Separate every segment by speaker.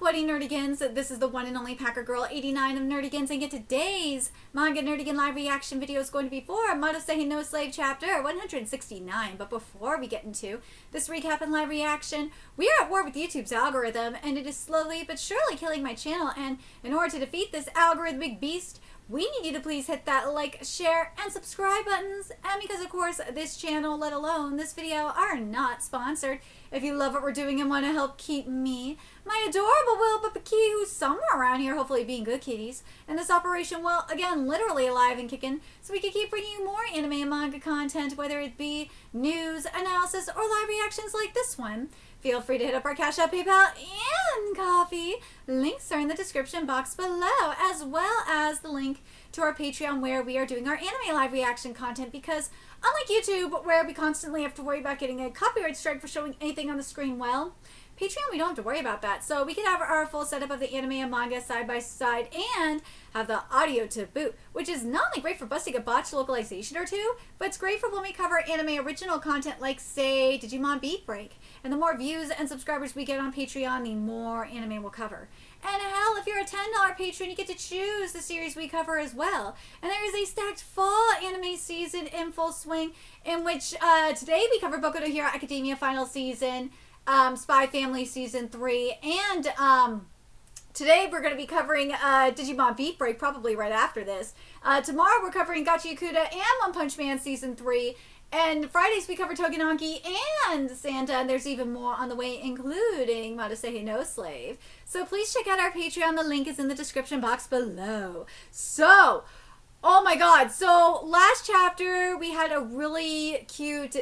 Speaker 1: buddy Nerdigans. This is the one and only Packer Girl 89 of Nerdigans, and today's Manga Nerdigan live reaction video is going to be for Mato Seihei No Slave chapter 169. But before we get into this recap and live reaction, we are at war with YouTube's algorithm, and it is slowly but surely killing my channel. And in order to defeat this algorithmic beast, we need you to please hit that like, share, and subscribe buttons. And because, of course, this channel, let alone this video, are not sponsored. If you love what we're doing and want to help keep me, my adorable Will Key, who's somewhere around here, hopefully being good kitties, and this operation, well, again, literally alive and kicking, so we can keep bringing you more anime and manga content, whether it be news, analysis, or live reactions like this one. Feel free to hit up our Cash App, PayPal, and Coffee. Links are in the description box below, as well as the link to our Patreon where we are doing our anime live reaction content, because unlike YouTube, where we constantly have to worry about getting a copyright strike for showing anything on the screen, well, Patreon, we don't have to worry about that. So we can have our full setup of the anime and manga side by side and have the audio to boot, which is not only great for busting a botched localization or two, but it's great for when we cover anime original content like, say, Digimon Beat Break. And the more views and subscribers we get on Patreon, the more anime we'll cover. And hell, if you're a $10 patron, you get to choose the series we cover as well. And there is a stacked fall anime season in full swing, in which today we cover Boku no Hero Academia final season, Spy Family Season 3, and today we're going to be covering Digimon Beat Break, probably right after this. Tomorrow we're covering Gacha Yakuta and One Punch Man Season 3, and Fridays we cover Togenonki and Santa, and there's even more on the way, including Mato Seihei No Slave. So please check out our Patreon, the link is in the description box below. So, oh my god, so last chapter we had a really cute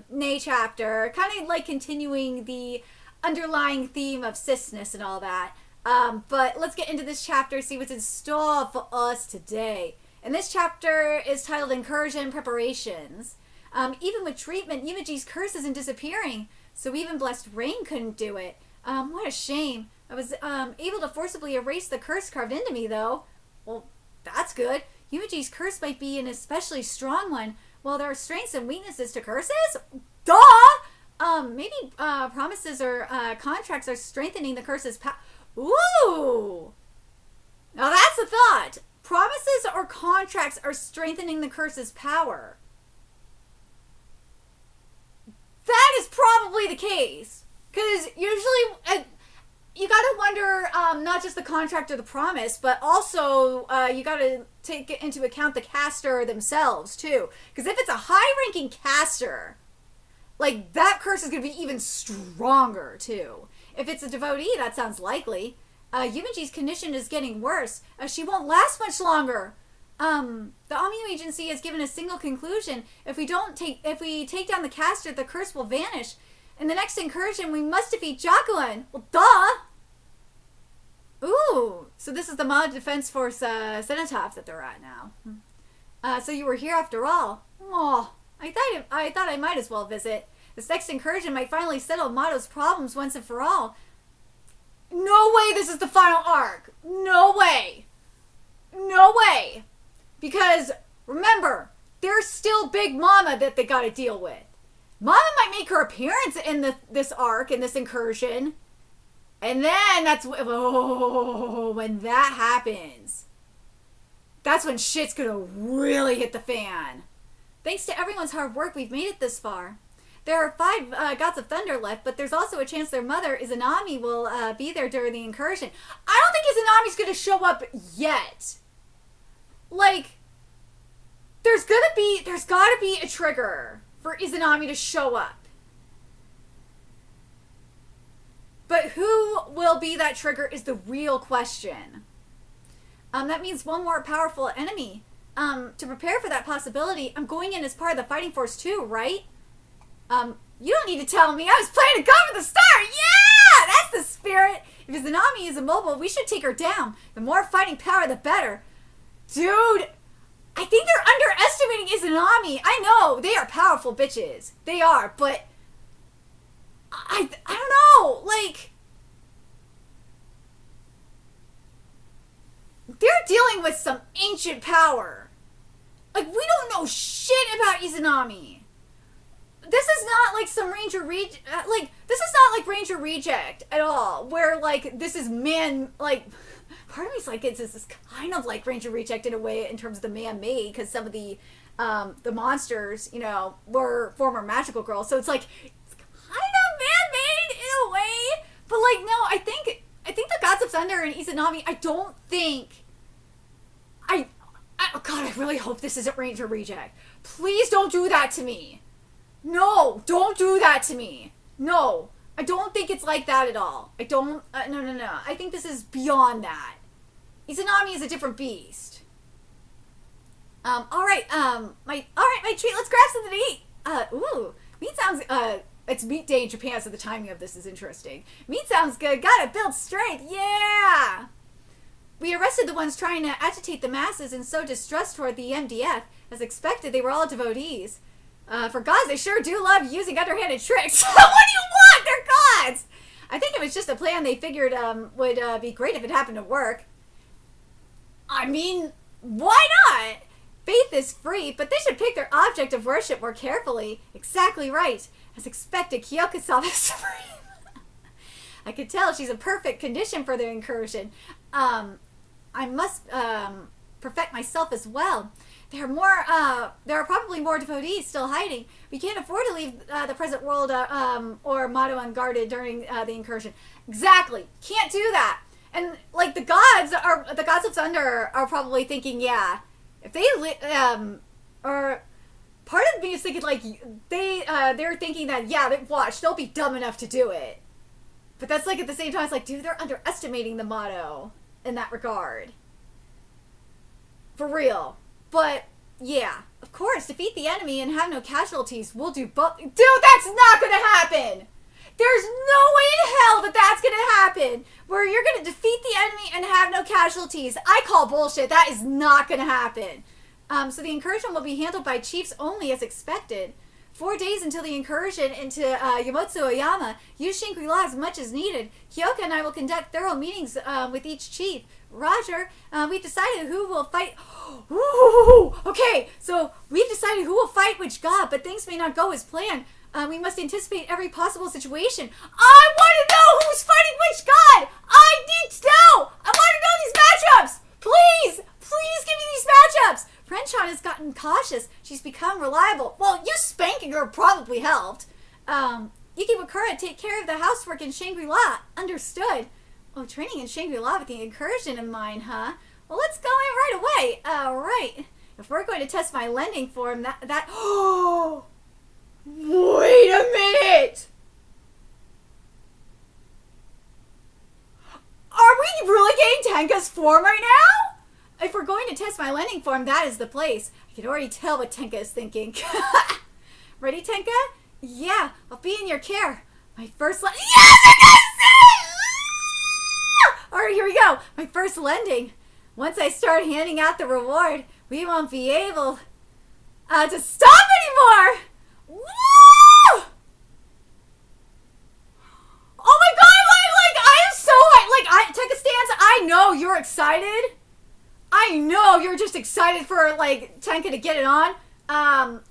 Speaker 1: Nei chapter, kind of like continuing the underlying theme of cisness and all that. But let's get into this chapter, see what's in store for us today. And this chapter is titled Incursion Preparations. Even with treatment, Yumeji's curse isn't disappearing, so even Blessed Rain couldn't do it. What a shame. I was able to forcibly erase the curse carved into me, though. Well, that's good. Yumeji's curse might be an especially strong one. Well, there are strengths and weaknesses to curses? Duh! Maybe promises or contracts are strengthening the curse's power. Ooh! Now that's a thought. Promises or contracts are strengthening the curse's power. That is probably the case. Because usually, you gotta wonder, not just the contract or the promise, but also you gotta take into account the caster themselves, too. Because if it's a high-ranking caster, like, that curse is gonna be even stronger, too. If it's a devotee, that sounds likely. Yumeji's condition is getting worse. She won't last much longer. The Omu Agency has given a single conclusion. If we take down the caster, the curse will vanish. In the next incursion, we must defeat Jakuin. Well, duh! Ooh, so this is the Mod Defense Force Cenotaph that they're at now. So you were here after all. Oh, I thought I might as well visit. This next incursion might finally settle Mato's problems once and for all. No way this is the final arc. No way. No way. Because, remember, there's still Big Mama that they gotta deal with. Mama might make her appearance in this arc, in this incursion. And then that's when that happens. That's when shit's gonna really hit the fan. Thanks to everyone's hard work, we've made it this far. There are 5 Gods of Thunder left, but there's also a chance their mother, Izanami, will be there during the incursion. I don't think Izanami's gonna show up yet. Like, there's gotta be a trigger for Izanami to show up. But who will be that trigger is the real question. That means one more powerful enemy. To prepare for that possibility, I'm going in as part of the fighting force too, right? You don't need to tell me. I was planning to go from the start. Yeah! That's the spirit. If Izanami is immobile, we should take her down. The more fighting power, the better. Dude, I think they're underestimating Izanami. I know, they are powerful bitches. They are, but I don't know. Like, they're dealing with some ancient power. Like, we don't know shit about Izanami. this is not like some this is not like Ranger Reject at all, where like this is like part of me's like it's this kind of like Ranger Reject in a way in terms of the man-made, because some of the monsters, you know, were former magical girls, so it's like it's kind of man-made in a way. But like no, I think the Gods of Thunder and Izanami, I don't think oh god, I really hope this isn't Ranger Reject. Please don't do that to me. No, don't do that to me. No, I don't think it's like that at all. I don't, no. I think this is beyond that. Izanami is a different beast. Alright, my treat, let's grab something to eat. Meat sounds, it's meat day in Japan, so the timing of this is interesting. Meat sounds good, gotta build strength, yeah! We arrested the ones trying to agitate the masses and sow distrust toward the MDF. As expected, they were all devotees. For gods, they sure do love using underhanded tricks. What do you want? They're gods! I think it was just a plan they figured would be great if it happened to work. I mean, why not? Faith is free, but they should pick their object of worship more carefully. Exactly right. As expected, Kyoka saw the supreme. I could tell she's a perfect condition for the incursion. I must perfect myself as well. There are probably more devotees still hiding. We can't afford to leave the present world or Mato unguarded during the incursion. Exactly. Can't do that. And like the gods of Thunder are probably thinking, yeah, if they or part of me is thinking like they're thinking that watch, they'll be dumb enough to do it. But that's like at the same time it's like, dude, they're underestimating the Mato in that regard. For real. But, yeah, of course, defeat the enemy and have no casualties. We'll do both. Dude, that's not gonna happen! There's no way in hell that that's gonna happen! Where you're gonna defeat the enemy and have no casualties. I call bullshit. That is not gonna happen. So the incursion will be handled by chiefs only as expected. 4 days until the incursion into Yamotsu Oyama. Use Shangri-La as much as needed. Kyoka and I will conduct thorough meetings with each chief. Roger, we've decided who will fight. Ooh, okay, so we've decided who will fight which god, but things may not go as planned. We must anticipate every possible situation. I want to know who's fighting which god! I need to know! I want to know these matchups! Please! Please give me these matchups! Frenchan has gotten cautious. She's become reliable. Well, you spanking her probably helped. Yuki Wakura, take care of the housework in Shangri-La. Understood. Oh, training in Shangri-La with the incursion in mind, huh? Well, let's go in right away. Right. If we're going to test my lending form, Oh! Wait a minute! Are we really getting Tenka's form right now? If we're going to test my lending form, that is the place. I can already tell what Tenka is thinking. Ready, Tenka? Yeah, I'll be in your care. My first Yes, I got it! Alright, here we go. My first lending. Once I start handing out the reward, we won't be able to stop anymore! Woo! Oh my god, I am so, Tenka stands, I know you're excited. I know you're just excited for, Tenka to get it on.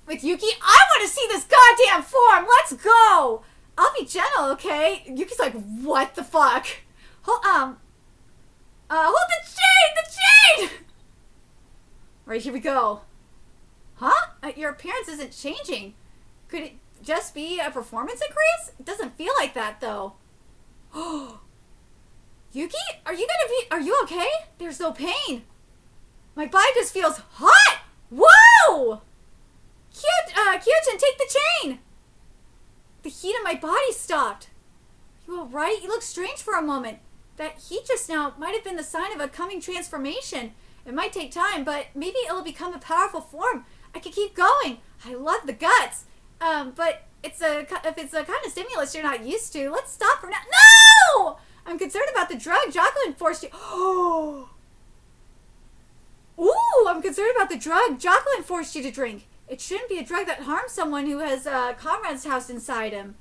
Speaker 1: With Yuki, I want to see this goddamn form. Let's go. I'll be gentle, okay? Yuki's like, what the fuck? Hold the chain! Alright, here we go. Huh? Your appearance isn't changing. Could it just be a performance increase? It doesn't feel like that, though. Yuki, are you okay? There's no pain. My body just feels hot! Whoa! Kyojin, take the chain! The heat in my body stopped. You alright? You look strange for a moment. That heat just now might have been the sign of a coming transformation. It might take time, but maybe it'll become a powerful form. I could keep going. I love the guts. But if it's a kind of stimulus you're not used to, let's stop for now. No! I'm concerned about the drug Jocelyn forced you. Oh! Ooh, I'm concerned about the drug Jocelyn forced you to drink. It shouldn't be a drug that harms someone who has Comrade's house inside him.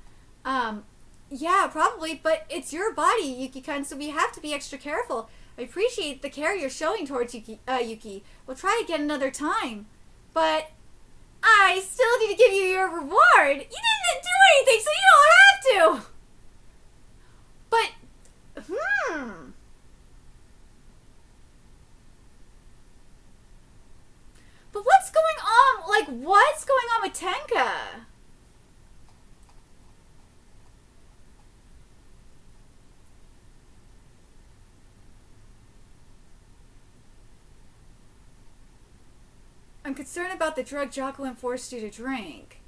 Speaker 1: Yeah, probably, but it's your body, Yuki-kun, so we have to be extra careful. I appreciate the care you're showing towards Yuki. We'll try again another time. But I still need to give you your reward. You didn't do anything, so you don't have to. But, But what's going on? Like, what's going on with Tenka? I'm concerned about the drug Jacqueline forced you to drink.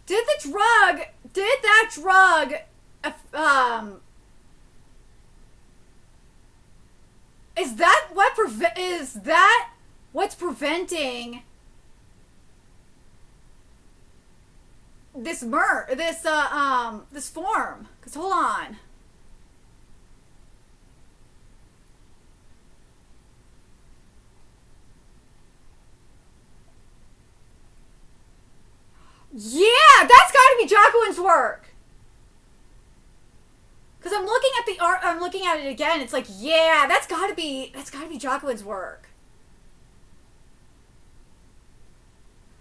Speaker 1: Did that drug, is that what's preventing this this form? Because hold on. Yeah, that's got to be Jacqueline's work. Because I'm looking at the art, I'm looking at it again. It's like, yeah, that's got to be Jacqueline's work.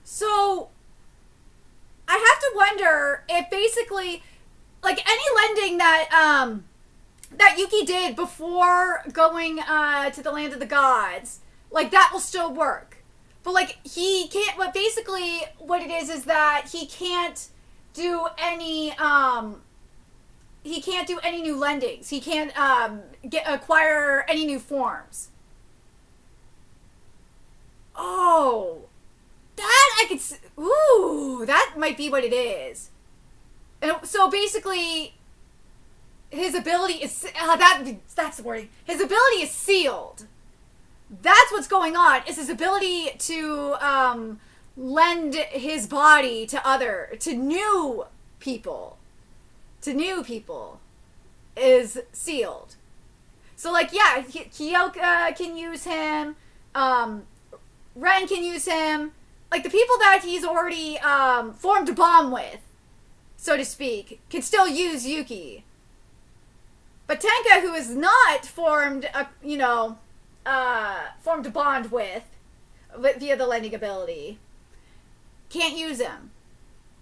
Speaker 1: So I have to wonder if basically, like, any lending that that Yuki did before going to the land of the gods, like, that will still work. But, like, he can't, but basically what it is that he can't do any new lendings. He can't acquire any new forms. Oh, that I could, ooh, that might be what it is. And so basically his ability is, that's the wording. His ability is sealed. That's what's going on, is his ability to lend his body to new people is sealed. So, like, yeah, Kyoka can use him, Ren can use him, like, the people that he's already formed a bond with, so to speak, can still use Yuki. But Tenka, who is not formed a bond with via the lending ability, can't use him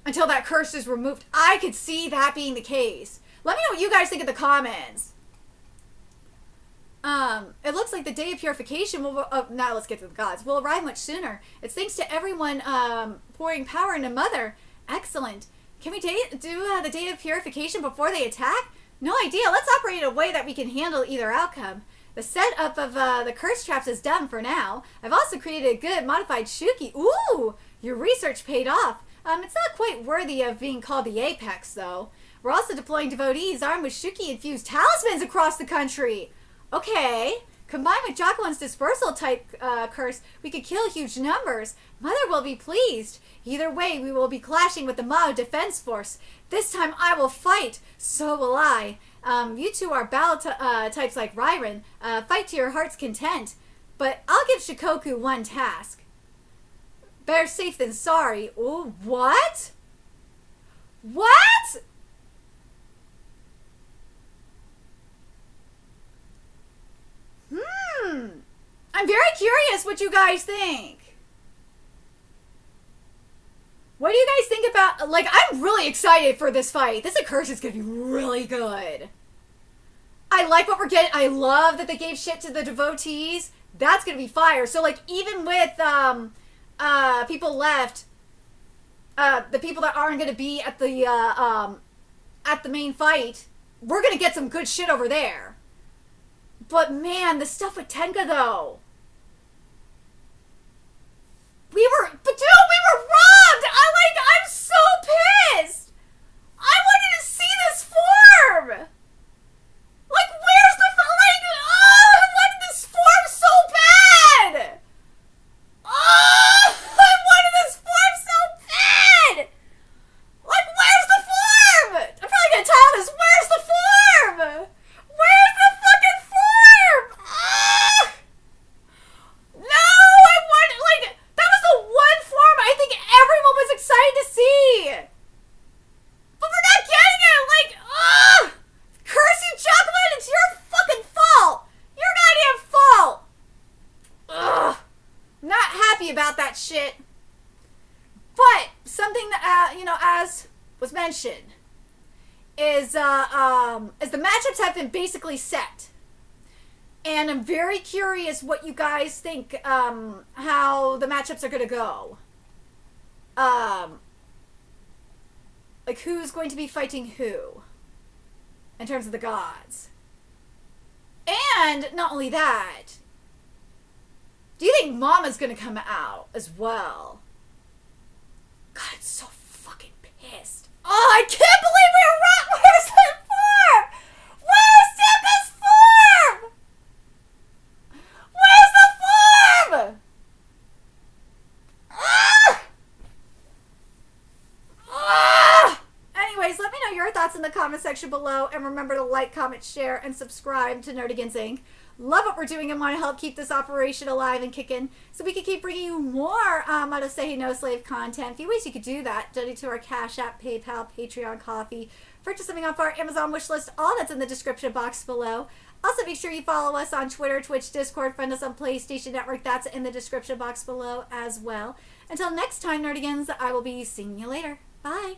Speaker 1: until that curse is removed. I could see that being the case. Let me know what you guys think in the comments. It looks like the day of purification will, now let's get to the gods, will arrive much sooner. It's thanks to everyone pouring power into Mother. Excellent. Can we do the day of purification before they attack? No idea. Let's operate in a way that we can handle either outcome. The setup of the curse traps is done for now. I've also created a good modified Shuki. Ooh, your research paid off. It's not quite worthy of being called the Apex, though. We're also deploying devotees armed with Shuki-infused talismans across the country. Okay. Combined with Jacqueline's dispersal type curse, we could kill huge numbers. Mother will be pleased. Either way, we will be clashing with the Mao Defense Force. This time I will fight. So will I. You two are battle types like Ryren. Fight to your heart's content. But I'll give Shikoku one task. Better safe than sorry. Oh, what? What? I'm very curious what you guys think. What do you guys think about, like, I'm really excited for this fight. This curse is going to be really good. I like what we're getting. I love that they gave shit to the devotees. That's going to be fire. So, like, even with people left, the people that aren't going to be at the main fight, we're going to get some good shit over there. But man, the stuff with Tenka though. We were robbed! I'm so pissed! I wanted to see this form! Like, where's the, oh, I wanted this form so bad! Oh, I wanted this form so bad! Like, where's the form? I'm probably gonna title this, where's the form? Where's the fucking form? Ah! No, I want, like, that was the one form I think everyone shit. But something that, as was mentioned, is the matchups have been basically set. And I'm very curious what you guys think, how the matchups are going to go. Like, who's going to be fighting who in terms of the gods. And not only that, do you think Mama's going to come out as well? God, I'm so fucking pissed. Oh, I can't believe we're wrong. Where's the form? Where's Simba's form? Where's the form? Ah! Ah! Anyways, let me know your thoughts in the comment section below. And remember to like, comment, share, and subscribe to Nerdigans Inc. Love what we're doing and want to help keep this operation alive and kicking so we can keep bringing you more Mato Seihei No Slave content. A few ways you could do that: donate to our Cash App, PayPal, Patreon, Coffee, purchase something off our Amazon wish list. All that's in the description box below. Also, make sure you follow us on Twitter, Twitch, Discord, friend us on PlayStation Network. That's in the description box below as well. Until next time, Nerdigans, I will be seeing you later. Bye.